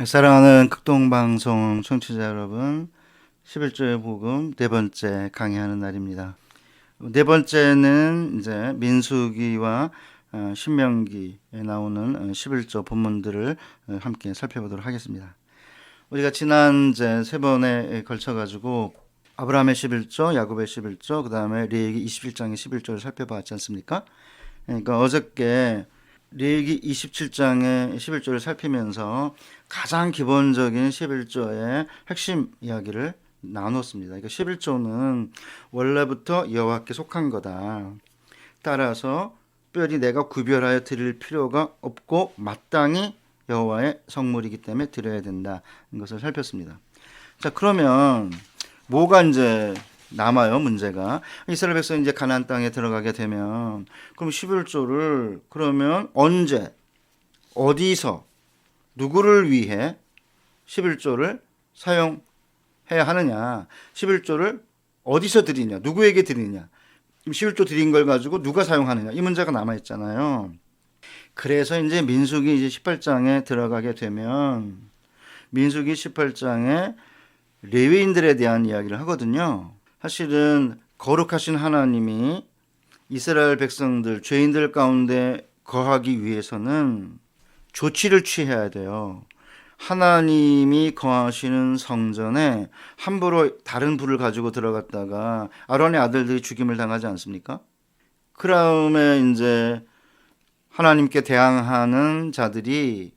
사랑하는 극동방송 청취자 여러분, 11조의 복음 네 번째 강의하는 날입니다. 네 번째는 이제 민수기와 신명기에 나오는 11조 본문들을 함께 살펴보도록 하겠습니다. 우리가 지난 이제 세 번에 걸쳐 가지고 아브라함의 11조, 야곱의 11조, 그다음에 레위기 27장의 11조를 살펴봤지 않습니까? 그러니까 어저께 레위기 27장의 11조를 살피면서 가장 기본적인 11조의 핵심 이야기를 나눴습니다. 그러니까 11조는 원래부터 여호와께 속한 거다. 따라서 특별히 내가 구별하여 드릴 필요가 없고 마땅히 여호와의 성물이기 때문에 드려야 된다. 이것을 살폈습니다. 자, 그러면 뭐가 이제 남아요, 문제가. 이스라엘 백성이 이제 가나안 땅에 들어가게 되면 그럼 11조를 그러면 언제 어디서 누구를 위해 11조를 사용해야 하느냐? 11조를 어디서 드리냐? 누구에게 드리냐? 11조 드린 걸 가지고 누가 사용하느냐? 이 문제가 남아 있잖아요. 그래서 이제 민수기 이제 18장에 들어가게 되면 민수기 18장에 레위인들에 대한 이야기를 하거든요. 사실은 거룩하신 하나님이 이스라엘 백성들, 죄인들 가운데 거하기 위해서는 조치를 취해야 돼요. 하나님이 거하시는 성전에 함부로 다른 불을 가지고 들어갔다가 아론의 아들들이 죽임을 당하지 않습니까? 그 다음에 이제 하나님께 대항하는 자들이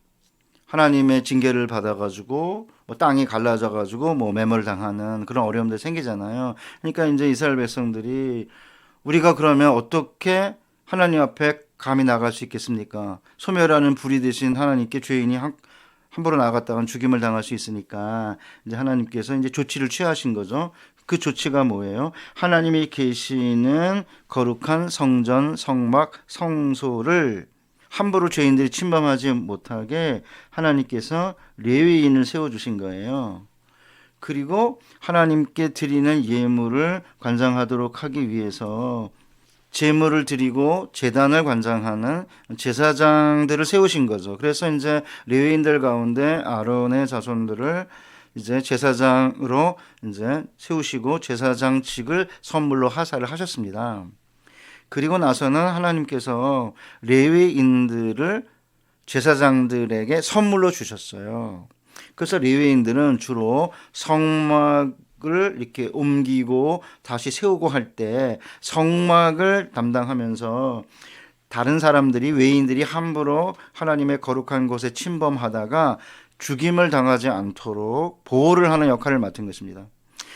하나님의 징계를 받아가지고 뭐 땅이 갈라져가지고 뭐 매몰당하는 그런 어려움들 생기잖아요. 그러니까 이제 이스라엘 백성들이 우리가 그러면 어떻게 하나님 앞에 감히 나갈 수 있겠습니까? 소멸하는 불이 되신 하나님께 죄인이 함부로 나갔다간 죽임을 당할 수 있으니까 이제 하나님께서 이제 조치를 취하신 거죠. 그 조치가 뭐예요? 하나님이 계시는 거룩한 성전, 성막, 성소를 함부로 죄인들이 침범하지 못하게 하나님께서 레위인을 세워주신 거예요. 그리고 하나님께 드리는 예물을 관장하도록 하기 위해서 제물을 드리고 제단을 관장하는 제사장들을 세우신 거죠. 그래서 이제 레위인들 가운데 아론의 자손들을 이제 제사장으로 이제 세우시고 제사장직을 선물로 하사를 하셨습니다. 그리고 나서는 하나님께서 레위인들을 제사장들에게 선물로 주셨어요. 그래서 레위인들은 주로 성막을 이렇게 옮기고 다시 세우고 할 때 성막을 담당하면서 다른 사람들이 외인들이 함부로 하나님의 거룩한 곳에 침범하다가 죽임을 당하지 않도록 보호를 하는 역할을 맡은 것입니다.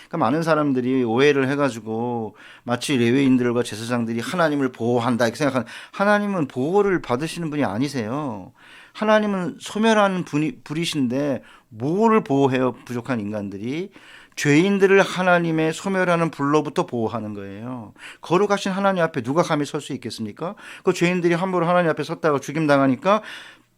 그러니까 많은 사람들이 오해를 해가지고 마치 레위인들과 제사장들이 하나님을 보호한다 이렇게 생각하는, 하나님은 보호를 받으시는 분이 아니세요. 하나님은 소멸하는 분이신데 뭐를 보호해요? 부족한 인간들이. 죄인들을 하나님의 소멸하는 불로부터 보호하는 거예요. 거룩하신 하나님 앞에 누가 감히 설 수 있겠습니까? 그 죄인들이 함부로 하나님 앞에 섰다가 죽임 당하니까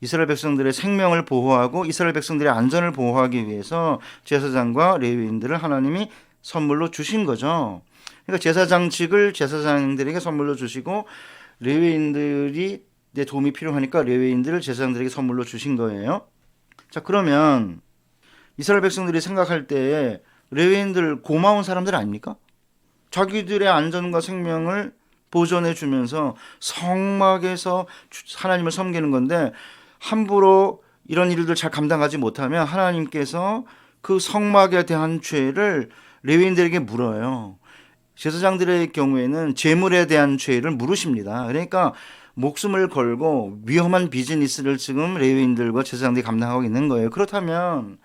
이스라엘 백성들의 생명을 보호하고 이스라엘 백성들의 안전을 보호하기 위해서 제사장과 레위인들을 하나님이 선물로 주신 거죠. 그러니까 제사장직을 제사장들에게 선물로 주시고 레위인들이 내 도움이 필요하니까 레위인들을 제사장들에게 선물로 주신 거예요. 자, 그러면 이스라엘 백성들이 생각할 때 레위인들 고마운 사람들 아닙니까? 자기들의 안전과 생명을 보존해 주면서 성막에서 하나님을 섬기는 건데 함부로 이런 일들 잘 감당하지 못하면 하나님께서 그 성막에 대한 죄를 레위인들에게 물어요. 제사장들의 경우에는 제물에 대한 죄를 물으십니다. 그러니까 목숨을 걸고 위험한 비즈니스를 지금 레위인들과 제사장들이 감당하고 있는 거예요. 그렇다면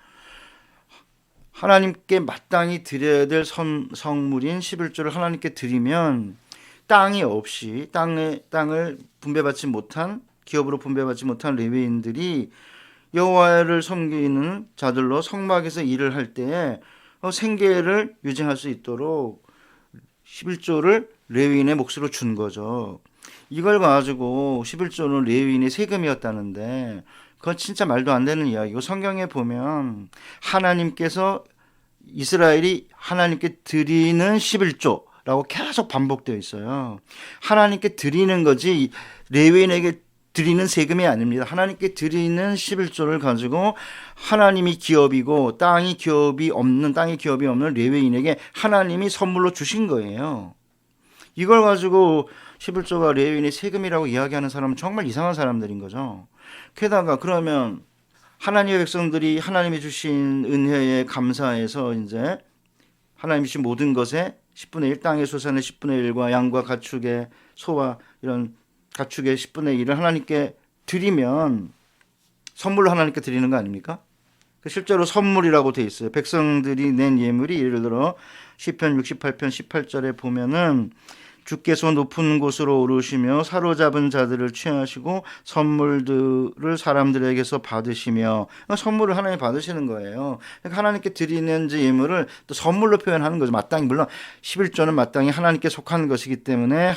하나님께 마땅히 드려야 될 성물인 11조를 하나님께 드리면 땅이 없이 땅을 분배받지 못한, 기업으로 분배받지 못한 레위인들이 여호와를 섬기는 자들로 성막에서 일을 할 때에 생계를 유지할 수 있도록 11조를 레위인의 몫으로 준 거죠. 이걸 가지고 11조는 레위인의 세금이었다는데 그건 진짜 말도 안 되는 이야기고, 성경에 보면 하나님께서 이스라엘이 하나님께 드리는 11조라고 계속 반복되어 있어요. 하나님께 드리는 거지 레위인에게 드리는 세금이 아닙니다. 하나님께 드리는 11조를 가지고 하나님이 기업이고 땅이 기업이 없는 레위인에게 하나님이 선물로 주신 거예요. 이걸 가지고 11조가 레위인의 세금이라고 이야기하는 사람은 정말 이상한 사람들인 거죠. 게다가 그러면 하나님의 백성들이 하나님이 주신 은혜에 감사해서 이제 하나님이 주신 모든 것에 10분의 1, 땅의 소산의 10분의 1과 양과 가축의 소와 이런 가축의 10분의 1을 하나님께 드리면 선물로 하나님께 드리는 거 아닙니까? 실제로 선물이라고 돼 있어요. 백성들이 낸 예물이 예를 들어 시편 68편 18절에 보면은 주께서 높은 곳으로 오르시며 사로잡은 자들을 취하시고 선물들을 사람들에게서 받으시며, 선물을 하나님 받으시는 거예요. 그러니까 하나님께 드리는 예물을 또 선물로 표현하는 거죠. 마땅히, 물론 11조는 마땅히 하나님께 속한 것이기 때문에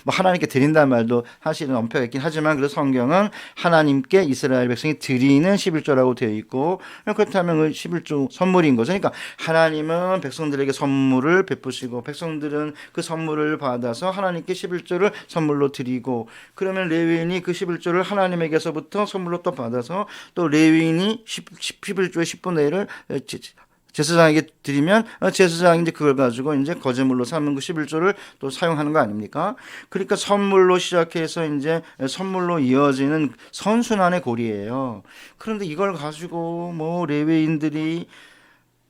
뭐 하나님께 드린다는 말도 사실은 엄폐가 있긴 하지만, 그래서 성경은 하나님께 이스라엘 백성이 드리는 11조라고 되어 있고, 그렇다면 그 11조 선물인 거죠. 그러니까 하나님은 백성들에게 선물을 베푸시고 백성들은 그 선물을 받아서 하나님께 11조를 선물로 드리고, 그러면 레위인이 그 11조를 하나님에게서부터 선물로 또 받아서 또 레위인이 11조의 10분의 1을 제사장에게 드리면 제사장이 이제 그걸 가지고 이제 거제물로 삼은 그 11조를 또 사용하는 거 아닙니까? 그러니까 선물로 시작해서 이제 선물로 이어지는 선순환의 고리예요. 그런데 이걸 가지고 뭐 레위인들이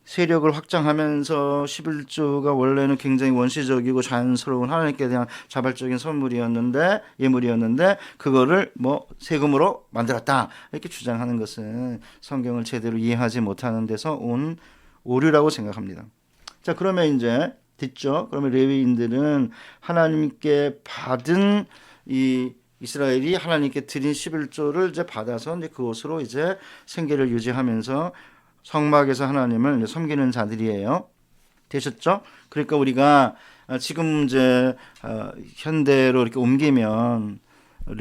세력을 확장하면서 11조가 원래는 굉장히 원시적이고 자연스러운 하나님께 대한 자발적인 예물이었는데 그거를 뭐 세금으로 만들었다 이렇게 주장하는 것은 성경을 제대로 이해하지 못하는 데서 온 오류라고 생각합니다. 자, 그러면 이제 됐죠? 그러면 레위인들은 하나님께 받은 이 이스라엘이 하나님께 드린 11조를 이제 받아서 이제 그것으로 이제 생계를 유지하면서 성막에서 하나님을 섬기는 자들이에요. 되셨죠? 그러니까 우리가 지금 이제 현대로 이렇게 옮기면,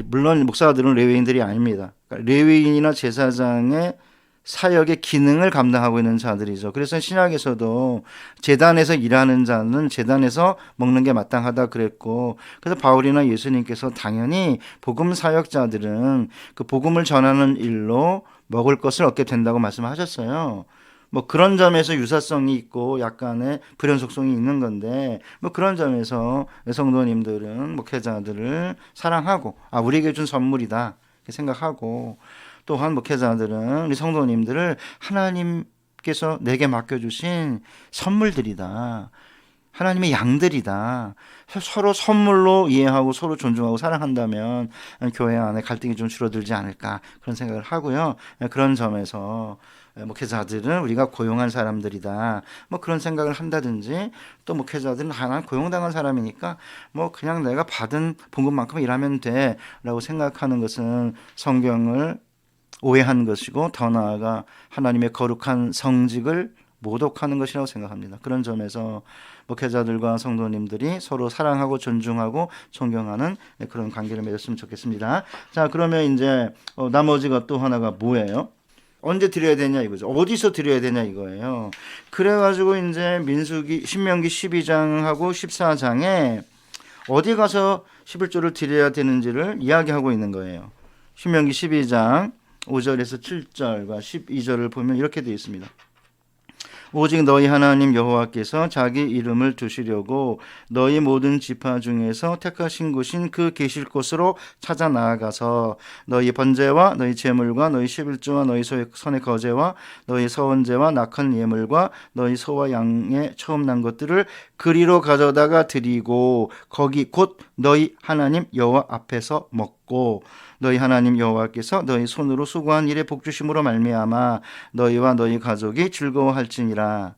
물론 목사들은 레위인들이 아닙니다. 그러니까 레위인이나 제사장의 사역의 기능을 감당하고 있는 자들이죠. 그래서 신약에서도 제단에서 일하는 자는 제단에서 먹는 게 마땅하다 그랬고, 그래서 바울이나 예수님께서 당연히 복음 사역자들은 그 복음을 전하는 일로 먹을 것을 얻게 된다고 말씀하셨어요. 뭐 그런 점에서 유사성이 있고 약간의 불연속성이 있는 건데, 뭐 그런 점에서 성도님들은 목회자들을 사랑하고 우리에게 준 선물이다 이렇게 생각하고, 또한 목회자들은 우리 성도님들을 하나님께서 내게 맡겨주신 선물들이다, 하나님의 양들이다, 서로 선물로 이해하고 서로 존중하고 사랑한다면 교회 안에 갈등이 좀 줄어들지 않을까 그런 생각을 하고요. 그런 점에서 목회자들은 우리가 고용한 사람들이다 뭐 그런 생각을 한다든지, 또 목회자들은 하나 고용당한 사람이니까 뭐 그냥 내가 받은 봉급만큼 일하면 돼 라고 생각하는 것은 성경을 오해한 것이고, 더 나아가 하나님의 거룩한 성직을 모독하는 것이라고 생각합니다. 그런 점에서 목회자들과 성도님들이 서로 사랑하고 존중하고 존경하는 그런 관계를 맺었으면 좋겠습니다. 자, 그러면 이제 나머지가 또 하나가 뭐예요? 언제 드려야 되냐 이거죠. 어디서 드려야 되냐 이거예요. 그래가지고 이제 신명기 12장하고 14장에 어디 가서 11조를 드려야 되는지를 이야기하고 있는 거예요. 신명기 12장 5절에서 7절과 12절을 보면 이렇게 되어 있습니다. 오직 너희 하나님 여호와께서 자기 이름을 두시려고 너희 모든 지파 중에서 택하신 곳인 그 계실 곳으로 찾아 나아가서 너희 번제와 너희 제물과 너희 11조와 너희 손의 거제와 너희 서원제와 낙헌 예물과 너희 소와 양의 처음 난 것들을 그리로 가져다가 드리고 거기 곧 너희 하나님 여호와 앞에서 먹고 너희 하나님 여호와께서 너희 손으로 수고한 일에 복주심으로 말미암아 너희와 너희 가족이 즐거워할지니라.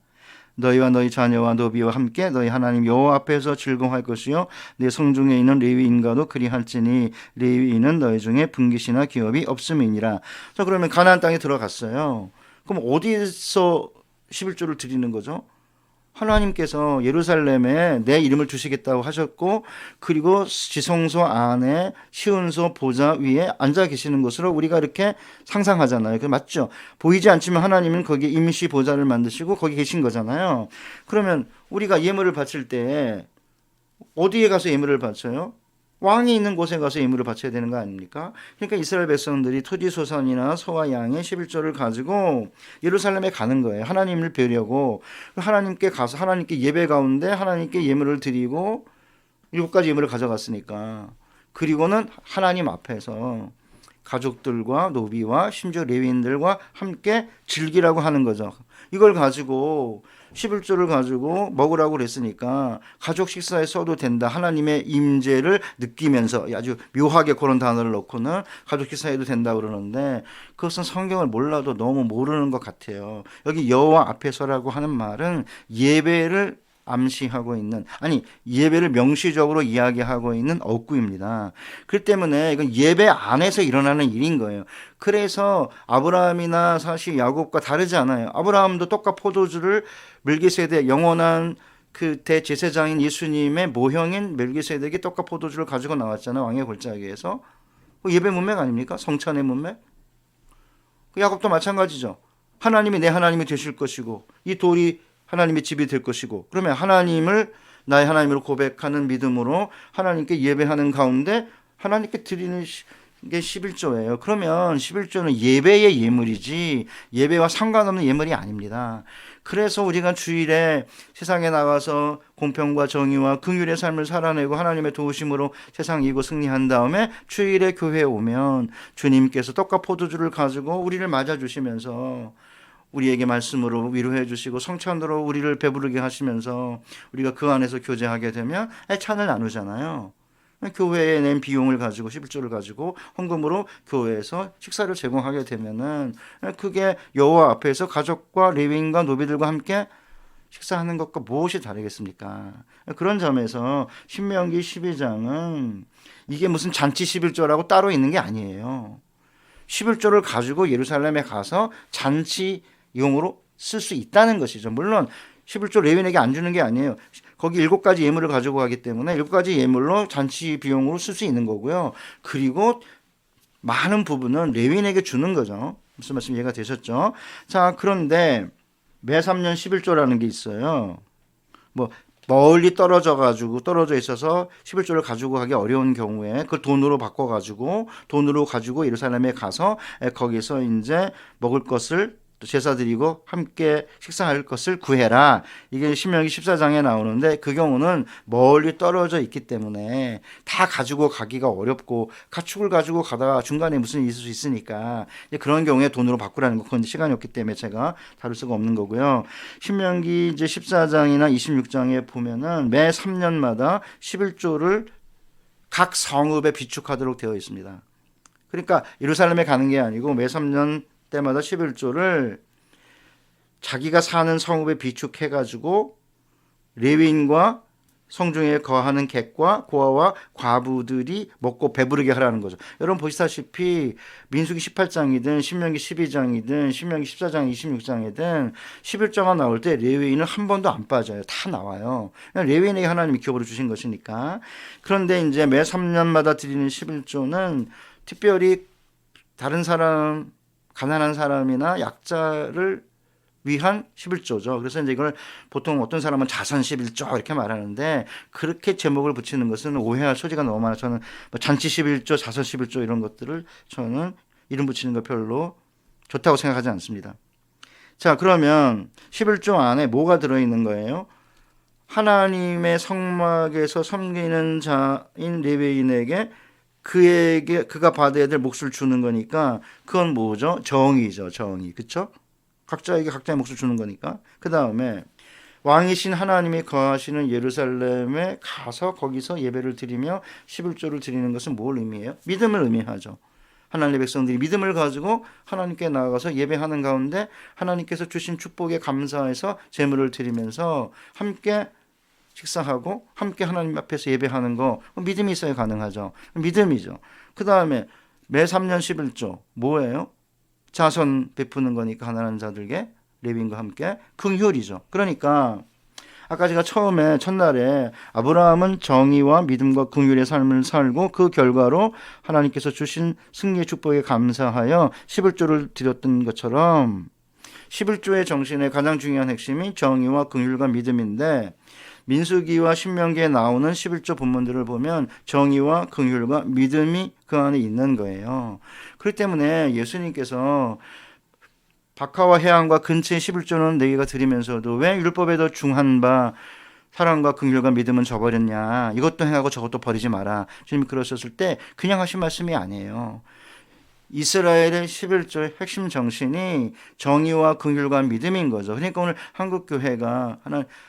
너희와 너희 자녀와 노비와 함께 너희 하나님 여호와 앞에서 즐거워할 것이요 내 성중에 있는 레위인과도 그리할지니 레위인은 너희 중에 분깃이나 기업이 없음이니라. 자, 그러면 가나안 땅에 들어갔어요. 그럼 어디서 11조를 드리는 거죠? 하나님께서 예루살렘에 내 이름을 두시겠다고 하셨고, 그리고 지성소 안에 시온소 보좌 위에 앉아 계시는 것으로 우리가 이렇게 상상하잖아요. 그 맞죠? 보이지 않지만 하나님은 거기에 임시 보좌를 만드시고 거기 계신 거잖아요. 그러면 우리가 예물을 바칠 때 어디에 가서 예물을 바쳐요? 왕이 있는 곳에 가서 예물을 바쳐야 되는 거 아닙니까? 그러니까 이스라엘 백성들이 토지 소산이나 소와 양의 11조를 가지고 예루살렘에 가는 거예요. 하나님을 뵈려고. 하나님께 가서 하나님께 예배 가운데 하나님께 예물을 드리고 7가지 예물을 가져갔으니까. 그리고는 하나님 앞에서 가족들과 노비와 심지어 레위인들과 함께 즐기라고 하는 거죠. 이걸 가지고 11조를 가지고 먹으라고 그랬으니까 가족 식사에 써도 된다. 하나님의 임재를 느끼면서 아주 묘하게 그런 단어를 넣고는 가족 식사에도 된다 그러는데 그것은 성경을 몰라도 너무 모르는 것 같아요. 여기 여호와 앞에서라고 하는 말은 예배를 암시하고 있는, 아니 예배를 명시적으로 이야기하고 있는 어구입니다. 그렇기 때문에 이건 예배 안에서 일어나는 일인 거예요. 그래서 아브라함이나 사실 야곱과 다르지 않아요. 아브라함도 떡과 포도주를 멜기세덱, 영원한 그 대제사장인 예수님의 모형인 멜기세덱이 떡과 포도주를 가지고 나왔잖아요. 왕의 골짜기에서. 예배 문맥 아닙니까? 성찬의 문맥. 야곱도 마찬가지죠. 하나님이 내 하나님이 되실 것이고 이 돌이 하나님의 집이 될 것이고, 그러면 하나님을 나의 하나님으로 고백하는 믿음으로 하나님께 예배하는 가운데 하나님께 드리는 게 11조예요. 그러면 11조는 예배의 예물이지 예배와 상관없는 예물이 아닙니다. 그래서 우리가 주일에 세상에 나가서 공평과 정의와 긍휼의 삶을 살아내고 하나님의 도우심으로 세상 이기고 승리한 다음에 주일에 교회에 오면 주님께서 떡과 포도주를 가지고 우리를 맞아주시면서 우리에게 말씀으로 위로해 주시고 성찬으로 우리를 배부르게 하시면서 우리가 그 안에서 교제하게 되면 찬을 나누잖아요. 교회에 낸 비용을 가지고 11조를 가지고 헌금으로 교회에서 식사를 제공하게 되면은 그게 여호와 앞에서 가족과 레위인과 노비들과 함께 식사하는 것과 무엇이 다르겠습니까? 그런 점에서 신명기 12장은 이게 무슨 잔치 11조라고 따로 있는 게 아니에요. 11조를 가지고 예루살렘에 가서 잔치용으로 쓸 수 있다는 것이죠. 물론 11조 레위인에게 안 주는 게 아니에요. 거기 7가지 예물을 가지고 가기 때문에 7가지 예물로 잔치 비용으로 쓸 수 있는 거고요. 그리고 많은 부분은 레위인에게 주는 거죠. 무슨 말씀 이해가 되셨죠? 자, 그런데 매 3년 11조라는 게 있어요. 멀리 떨어져 있어서 11조를 가지고 가기 어려운 경우에 그걸 돈으로 가지고 예루살렘에 가서 거기서 이제 먹을 것을 또 제사 드리고 함께 식사할 것을 구해라. 이게 신명기 14장에 나오는데 그 경우는 멀리 떨어져 있기 때문에 다 가지고 가기가 어렵고 가축을 가지고 가다가 중간에 무슨 일이 있을 수 있으니까 그런 경우에 돈으로 바꾸라는 거. 그건 시간이 없기 때문에 제가 다룰 수가 없는 거고요. 신명기 이제 14장이나 26장에 보면은 매 3년마다 11조를 각 성읍에 비축하도록 되어 있습니다. 그러니까 예루살렘에 가는 게 아니고 매 3년 때마다 11조를 자기가 사는 성읍에 비축해가지고 레위인과 성중에 거하는 객과 고아와 과부들이 먹고 배부르게 하라는 거죠. 여러분 보시다시피 민수기 18장이든 신명기 12장이든 신명기 14장 26장이든 11조가 나올 때 레위인은 한 번도 안 빠져요. 다 나와요. 레위인에게 하나님이 기업으로 주신 것이니까. 그런데 이제 매 3년마다 드리는 11조는 특별히 다른 사람, 가난한 사람이나 약자를 위한 11조죠. 그래서 이제 이걸 보통 어떤 사람은 자선 11조 이렇게 말하는데 그렇게 제목을 붙이는 것은 오해할 소지가 너무 많아요. 저는 잔치 11조, 자선 11조 이런 것들을 저는 이름 붙이는 거 별로 좋다고 생각하지 않습니다. 자, 그러면 11조 안에 뭐가 들어있는 거예요? 하나님의 성막에서 섬기는 자인 레위인에게 그가 받아야 될 몫을 주는 거니까 그건 뭐죠? 정의죠. 정의. 그렇죠? 각자에게 각자의 몫을 주는 거니까. 그 다음에 왕이신 하나님이 거하시는 예루살렘에 가서 거기서 예배를 드리며 11조를 드리는 것은 뭘 의미해요? 믿음을 의미하죠. 하나님의 백성들이 믿음을 가지고 하나님께 나아가서 예배하는 가운데 하나님께서 주신 축복에 감사해서 제물을 드리면서 함께 식사하고 함께 하나님 앞에서 예배하는 거 믿음이 있어야 가능하죠. 믿음이죠. 그 다음에 매 3년 11조 뭐예요? 자선 베푸는 거니까 가난한 자들에게 레위인과 함께 긍휼이죠. 그러니까 아까 제가 처음에 첫날에 아브라함은 정의와 믿음과 긍휼의 삶을 살고 그 결과로 하나님께서 주신 승리의 축복에 감사하여 11조를 드렸던 것처럼 11조의 정신의 가장 중요한 핵심이 정의와 긍휼과 믿음인데 민수기와 신명기에 나오는 11조 본문들을 보면 정의와 긍휼과 믿음이 그 안에 있는 거예요. 그렇기 때문에 예수님께서 박하와 해안과 근처의 11조는 너희가 드리면서도 왜 율법에 더 중한 바 사랑과 긍휼과 믿음은 저버렸냐, 이것도 행하고 저것도 버리지 마라, 주님이 그러셨을 때 그냥 하신 말씀이 아니에요. 이스라엘의 11조의 핵심 정신이 정의와 긍휼과 믿음인 거죠. 그러니까 오늘 한국교회가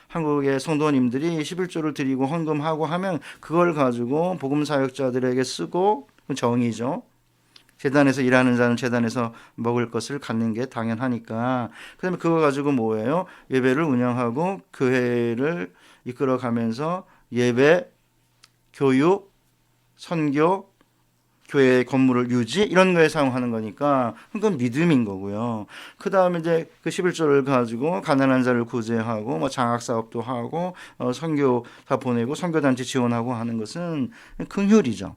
한국의 성도님들이 11조를 드리고 헌금하고 하면 그걸 가지고 복음사역자들에게 쓰고, 정의죠. 재단에서 일하는 자는 재단에서 먹을 것을 갖는 게 당연하니까. 그다음에 그거 가지고 뭐예요? 예배를 운영하고 교회를 이끌어가면서 예배, 교육, 선교, 교회 건물을 유지, 이런 거에 사용하는 거니까 그건 믿음인 거고요. 그 다음에 이제 그 11조를 가지고 가난한 자를 구제하고 뭐 장학 사업도 하고 선교사 보내고 선교단체 지원하고 하는 것은 긍휼이죠.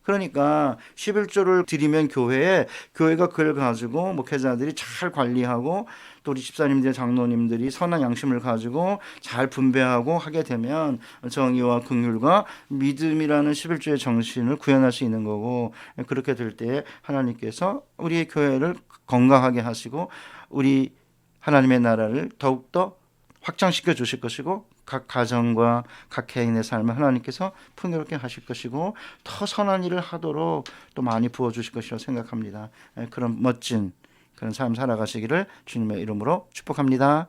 그러니까 11조를 드리면 교회가 그걸 가지고 목회자들이 잘 관리하고 또 우리 집사님들, 장로님들이 선한 양심을 가지고 잘 분배하고 하게 되면 정의와 긍휼과 믿음이라는 11조의 정신을 구현할 수 있는 거고, 그렇게 될 때 하나님께서 우리의 교회를 건강하게 하시고 우리 하나님의 나라를 더욱더 확장시켜 주실 것이고, 각 가정과 각 개인의 삶을 하나님께서 풍요롭게 하실 것이고 더 선한 일을 하도록 또 많이 부어주실 것이라고 생각합니다. 그런 멋진 그런 삶 살아가시기를 주님의 이름으로 축복합니다.